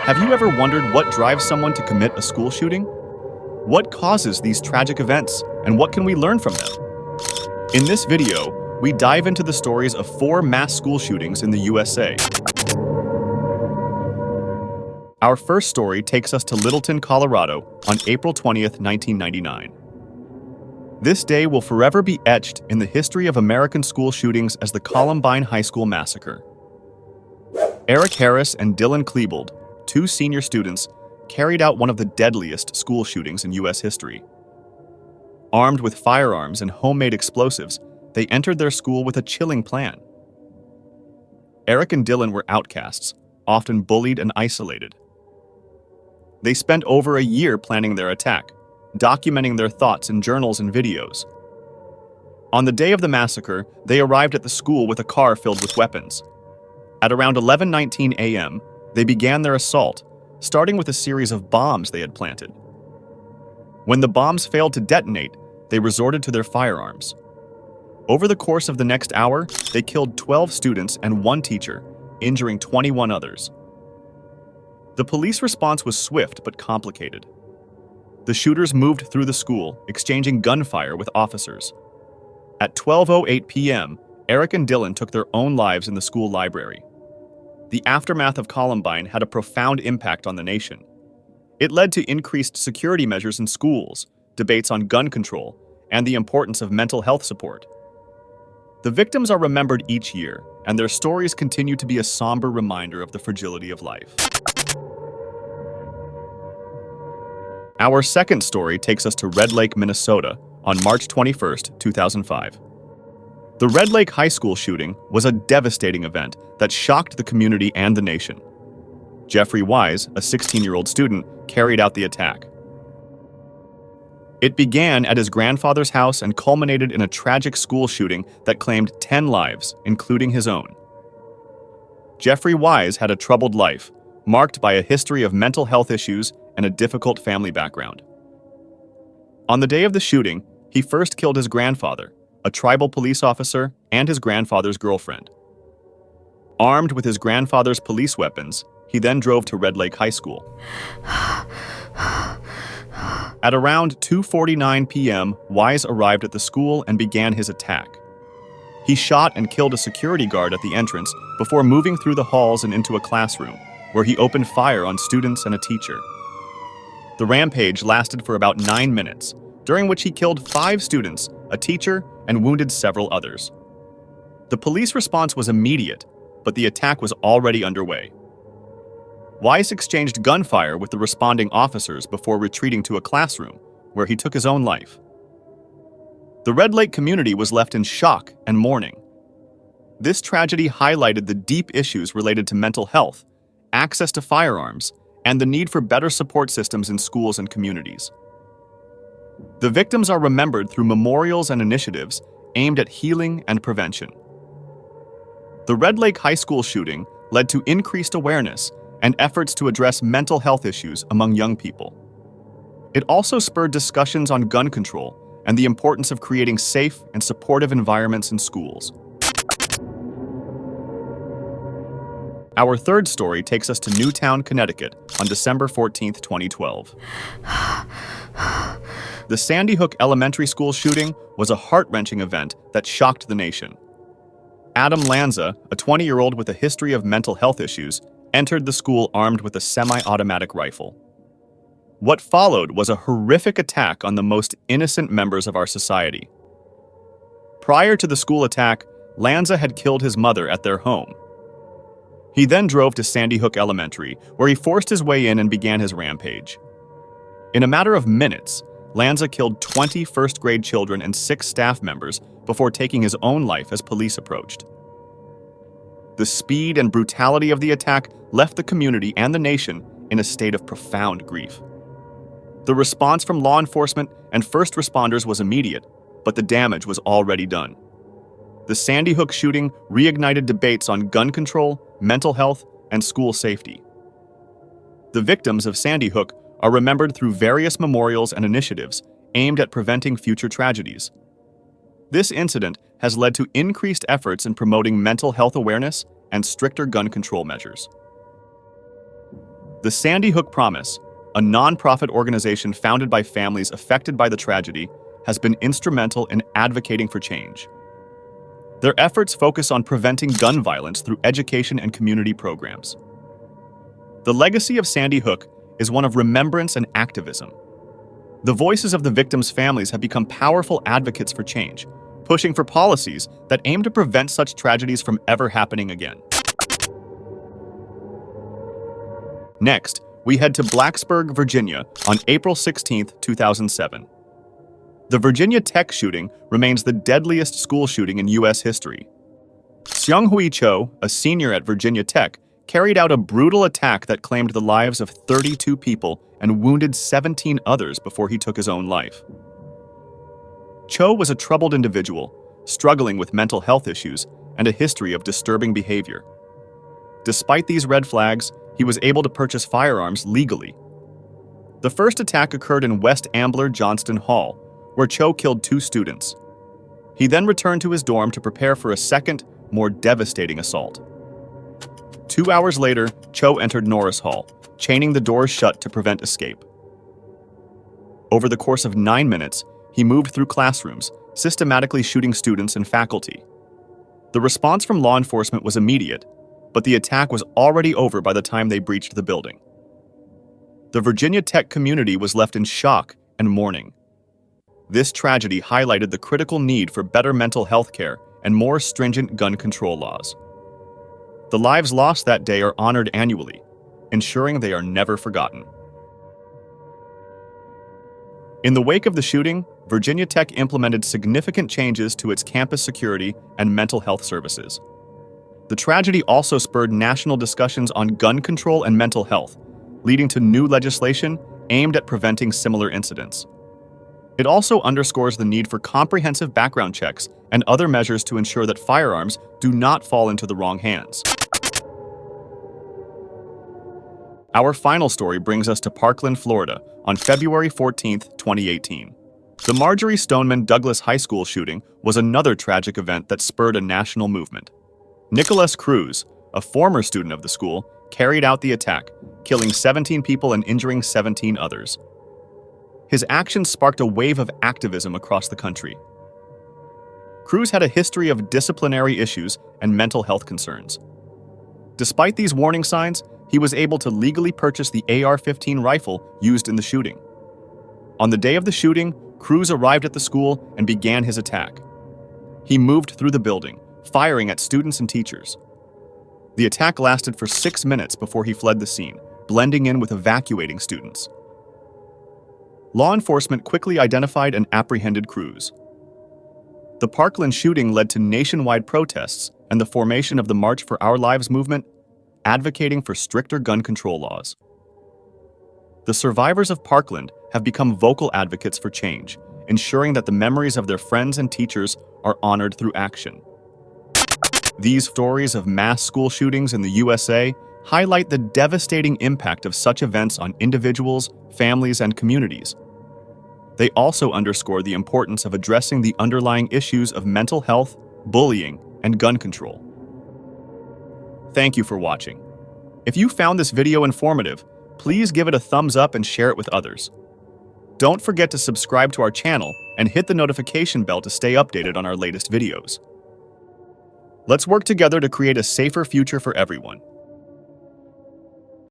Have you ever wondered what drives someone to commit a school shooting? What causes these tragic events, and what can we learn from them? In this video, we dive into the stories of 4 mass school shootings in the USA. Our first story takes us to Littleton, Colorado on April 20th, 1999. This day will forever be etched in the history of American school shootings as the Columbine High School Massacre. Eric Harris and Dylan Klebold, 2 senior students, carried out one of the deadliest school shootings in U.S. history. Armed with firearms and homemade explosives, they entered their school with a chilling plan. Eric and Dylan were outcasts, often bullied and isolated. They spent over a year planning their attack, documenting their thoughts in journals and videos. On the day of the massacre, they arrived at the school with a car filled with weapons. At around 11:19 a.m., they began their assault, starting with a series of bombs they had planted. When the bombs failed to detonate, they resorted to their firearms. Over the course of the next hour, they killed 12 students and 1 teacher, injuring 21 others. The police response was swift but complicated. The shooters moved through the school, exchanging gunfire with officers. At 12:08 p.m., Eric and Dylan took their own lives in the school library. The aftermath of Columbine had a profound impact on the nation. It led to increased security measures in schools, debates on gun control, and the importance of mental health support. The victims are remembered each year, and their stories continue to be a somber reminder of the fragility of life. Our second story takes us to Red Lake, Minnesota, on March 21st, 2005. The Red Lake High School shooting was a devastating event that shocked the community and the nation. Jeffrey Wise, a 16-year-old student, carried out the attack. It began at his grandfather's house and culminated in a tragic school shooting that claimed 10 lives, including his own. Jeffrey Wise had a troubled life, marked by a history of mental health issues and a difficult family background. On the day of the shooting, he first killed his grandfather, a tribal police officer, and his grandfather's girlfriend. Armed with his grandfather's police weapons, he then drove to Red Lake High School. At around 2:49 p.m., Wise arrived at the school and began his attack. He shot and killed a security guard at the entrance before moving through the halls and into a classroom, where he opened fire on students and a teacher. The rampage lasted for about 9 minutes, during which he killed 5 students, a teacher, and wounded several others. The police response was immediate, but the attack was already underway. Wise exchanged gunfire with the responding officers before retreating to a classroom, where he took his own life. The Red Lake community was left in shock and mourning. This tragedy highlighted the deep issues related to mental health, access to firearms, and the need for better support systems in schools and communities. The victims are remembered through memorials and initiatives aimed at healing and prevention. The Red Lake High School shooting led to increased awareness and efforts to address mental health issues among young people. It also spurred discussions on gun control and the importance of creating safe and supportive environments in schools. Our third story takes us to Newtown, Connecticut on December 14th, 2012. The Sandy Hook Elementary School shooting was a heart-wrenching event that shocked the nation. Adam Lanza, a 20-year-old with a history of mental health issues, entered the school armed with a semi-automatic rifle. What followed was a horrific attack on the most innocent members of our society. Prior to the school attack, Lanza had killed his mother at their home. He then drove to Sandy Hook Elementary, where he forced his way in and began his rampage. In a matter of minutes, Lanza killed 20 first-grade children and 6 staff members before taking his own life as police approached. The speed and brutality of the attack left the community and the nation in a state of profound grief. The response from law enforcement and first responders was immediate, but the damage was already done. The Sandy Hook shooting reignited debates on gun control, mental health, and school safety. The victims of Sandy Hook are remembered through various memorials and initiatives aimed at preventing future tragedies. This incident has led to increased efforts in promoting mental health awareness and stricter gun control measures. The Sandy Hook Promise, a nonprofit organization founded by families affected by the tragedy, has been instrumental in advocating for change. Their efforts focus on preventing gun violence through education and community programs. The legacy of Sandy Hook is one of remembrance and activism. The voices of the victims' families have become powerful advocates for change, pushing for policies that aim to prevent such tragedies from ever happening again. Next, we head to Blacksburg, Virginia, on April 16, 2007. The Virginia Tech shooting remains the deadliest school shooting in U.S. history. Seung-Hui Cho, a senior at Virginia Tech, carried out a brutal attack that claimed the lives of 32 people and wounded 17 others before he took his own life. Cho was a troubled individual, struggling with mental health issues and a history of disturbing behavior. Despite these red flags, he was able to purchase firearms legally. The first attack occurred in West Ambler Johnston Hall, where Cho killed 2 students. He then returned to his dorm to prepare for a second, more devastating assault. 2 hours later, Cho entered Norris Hall, chaining the doors shut to prevent escape. Over the course of 9 minutes, he moved through classrooms, systematically shooting students and faculty. The response from law enforcement was immediate, but the attack was already over by the time they breached the building. The Virginia Tech community was left in shock and mourning. This tragedy highlighted the critical need for better mental health care and more stringent gun control laws. The lives lost that day are honored annually, ensuring they are never forgotten. In the wake of the shooting, Virginia Tech implemented significant changes to its campus security and mental health services. The tragedy also spurred national discussions on gun control and mental health, leading to new legislation aimed at preventing similar incidents. It also underscores the need for comprehensive background checks and other measures to ensure that firearms do not fall into the wrong hands. Our final story brings us to Parkland, Florida, on February 14, 2018. The Marjory Stoneman Douglas High School shooting was another tragic event that spurred a national movement. Nicholas Cruz, a former student of the school, carried out the attack, killing 17 people and injuring 17 others. His actions sparked a wave of activism across the country. Cruz had a history of disciplinary issues and mental health concerns. Despite these warning signs, he was able to legally purchase the AR-15 rifle used in the shooting. On the day of the shooting, Cruz arrived at the school and began his attack. He moved through the building, firing at students and teachers. The attack lasted for 6 minutes before he fled the scene, blending in with evacuating students. Law enforcement quickly identified and apprehended Cruz. The Parkland shooting led to nationwide protests and the formation of the March for Our Lives movement, advocating for stricter gun control laws. The survivors of Parkland have become vocal advocates for change, ensuring that the memories of their friends and teachers are honored through action. These stories of mass school shootings in the USA highlight the devastating impact of such events on individuals, families, and communities. They also underscore the importance of addressing the underlying issues of mental health, bullying, and gun control. Thank you for watching. If you found this video informative, please give it a thumbs up and share it with others. Don't forget to subscribe to our channel and hit the notification bell to stay updated on our latest videos. Let's work together to create a safer future for everyone.